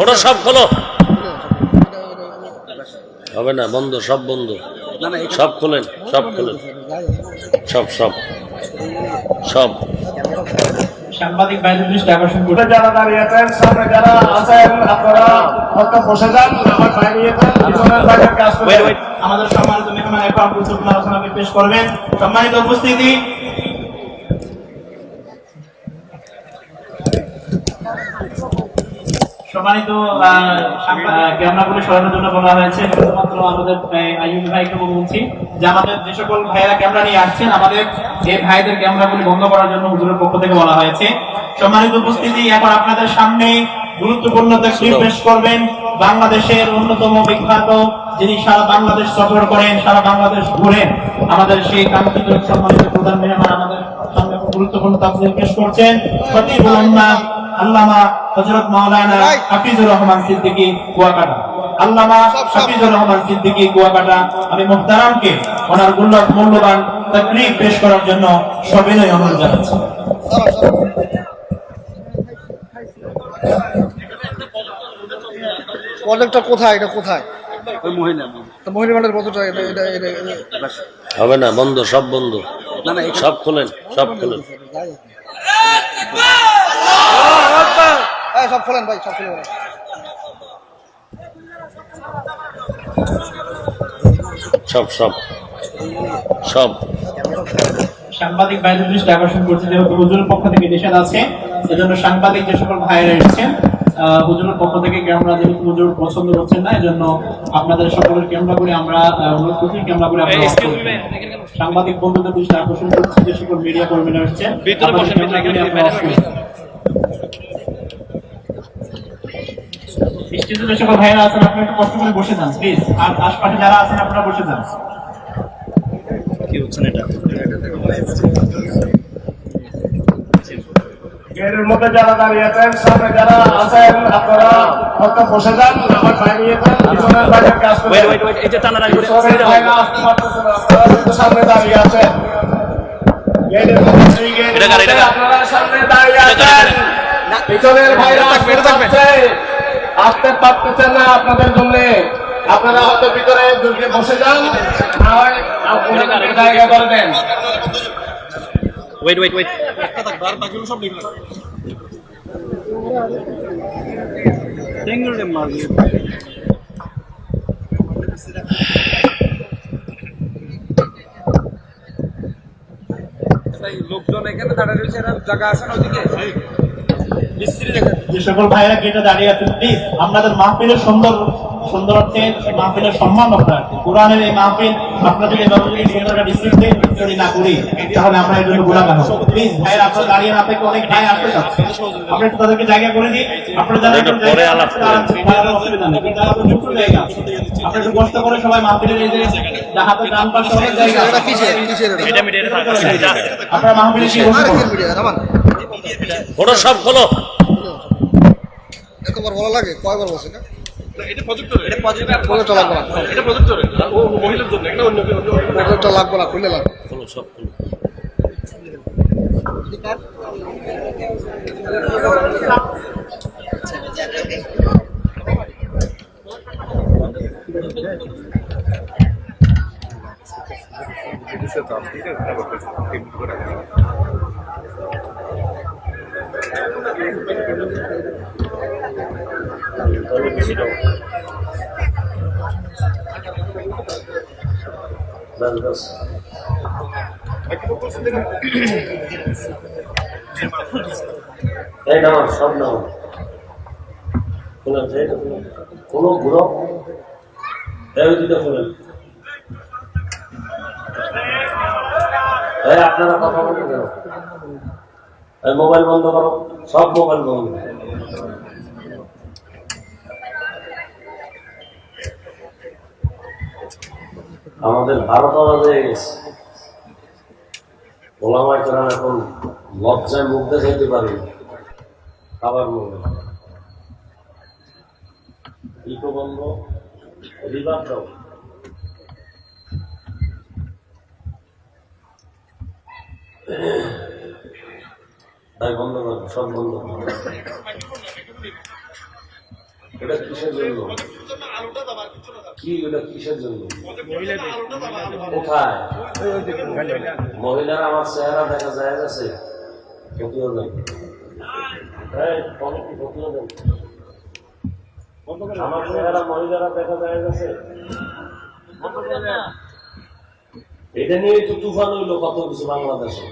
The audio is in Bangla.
ওটা সব খোলো হবে না, বন্ধ, সব বন্ধ, সব খোলেন, সব খোলেন, সব সব সব। সাংবাদিক ভাইদের দৃষ্টি আকর্ষণ করতে যারা দাঁড়িয়ে আছেন, সামনে যারা আছেন আপনারা হয়তো বসে যান, আমার বাইরে পিছনের বাইরের কাজ করবেন। আমাদের সম্মানিত মেহমান এখন গুরুত্বপূর্ণ আলোচনা পেশ করবেন। সম্মানিত উপস্থিতি, সম্মানিত ক্যামেরাগুলো সরানোর জন্য বলা হয়েছে। শুধুমাত্র আমাদের আইয়ুব ভাইকে বলছি যে আমাদের যে সকল ভাইয়েরা ক্যামেরা নিয়ে আসছেন, আমাদের এই ভাইদের ক্যামেরাগুলি বন্ধ করার জন্য হুজুরের পক্ষ থেকে বলা হয়েছে। সম্মানিত উপস্থিতি, এখন আপনাদের সামনে গুরুত্বপূর্ণ তাকরীর পেশ করবেন বাংলাদেশের অন্যতম বিখ্যাত, যিনি সারা বাংলাদেশ সফর করেন, সারা বাংলাদেশ ঘুরেন, আমাদের সেই কাঙ্ক্ষিত সম্মানিত প্রধান মেহমান আমাদের সামনে গুরুত্বপূর্ণ তাকরীর পেশ করছেন খতিবুল উম্মাহ আল্লামা হযরত মাওলানা হাফিজুর রহমান সিদ্দিকী কুয়াকাটা। আল্লামা হাফিজুর রহমান সিদ্দিকী কুয়াকাটা আমি মুহতারামকে ওনার মূল্যবান তাকরীর পেশ করার জন্য সবিনয় অনুরোধ জানাচ্ছি। প্রজেক্টটা কোথায়, এটা কোথায়? ওই মহিলা মাঠের কতটা? হবে না, বন্ধ, সব বন্ধ, সব খোলেন, সব খোলেন, সব খোলেন ভাই, সব খোলেন। সব সব সব। সাংবাদিক ভাইদের দৃষ্টি আকর্ষণ করছে যেহেতু হুজুরের পক্ষ থেকে নিষেধ আছে, সেজন্য সাংবাদিক যে সকল ভাইয়েরা এসেছেন হুজুরের পক্ষ থেকে ক্যামেরা যেহেতু হুজুর পছন্দ করছেন না, এজন্য আপনাদের সকলের ক্যামেরা করে আমরা অনুরোধ করছি ক্যামেরা করে আপনারা সাংবাদিক বন্ধুদের দৃষ্টি আকর্ষণ করছি যে সকল মিডিয়া কর্মীরা এসেছেন স্টেজে যে সকল ভাইয়েরা আছেন আপনারা একটু কষ্ট করে বসে যান প্লিজ, আর আশপাশে যারা আছেন আপনারা বসে যান। কি হচ্ছে না এটা? গেটের মধ্যে যারা দাঁড়িয়ে আছেন, সামনে যারা আছেন আপনারা হয়তো বসে যান, আমার বাইরে পিছনের বাইরের কাজ করবেন। এই যে টানা রাখবেন, ভাইরা আসতে পারতেছেন, আপনারা কিন্তু সামনে দাঁড়িয়ে আছেন। গেটের মধ্যে আপনারা সামনে দাঁড়িয়ে আছেন, পিছনের ভাইরা আসতে পারতেছেন না আপনাদের জন্য, আপনারা হয়তো ভিতরে ঢুকে বসে যান, না হয় জায়গা করে দেন। ওয়েট ওয়েট ওয়েট, বাকিগুলো সব লিখলাম। লোকজন এখানে দাঁড়িয়ে রয়েছে, জায়গা আছে না ওইদিকে? যে সকল ভাইরা গেটে দাঁড়িয়ে আছেন প্লিজ আপনাদের মাহফিলের সুন্দরার্থে মাহফিলের সম্মান রক্ষা রাখতে, কোরআনের এই মাহফিল আপনারা যদি সুন্দরটা ডিসিপ্লিন যদি না করি তাহলে আমরা এর জন্য গুণাগার হব। প্লিজ ভাইরা আপনারা দাঁড়িয়ে না থেকে অনেক ভাই আসতে চাচ্ছে, আমরা একটু তাদেরকে জায়গা করে দিই। আপনারা যারা অসুবিধা নেই, কিন্তু আপনারা যুক্ত জায়গা আপনারা একটু কষ্ট করে সবাই মাহফিলের এই যে হাতে ডান পাশে অনেক জায়গা আপনারা মাহফিলে কি ওটা সব খোলো। এতবার ভালো লাগে, কয়বার বসে না? লাগবে না, খুলে লাগবে। খোলো, সব খোলো। এই নাও, সব নাও, খোলেন, কোনো ঘুরো, খোলেন। আপনারা কথা বলতে কেন? মোবাইল বন্ধ করো, সব মোবাইল বন্ধ। আমাদের ভারত হয়ে গেছে, ওলামায়ে কেরাম এখন লজ্জায় মুখ দেখাইতে পারি খাবার মনে ইকো বন্ধ, রিভার দাও। তাই বন্ধ করো, সব বন্ধ করো। এটা কিসের জন্য? কি ওটা কিসের জন্য? কোথায়? মহিলারা আমার চেহারা দেখা যায় গেছে, ক্ষতিও নেই। আমার চেহারা মহিলারা দেখা যায় গেছে, এটা নিয়ে তো তুফান হইলো কত কিছু বাংলাদেশে।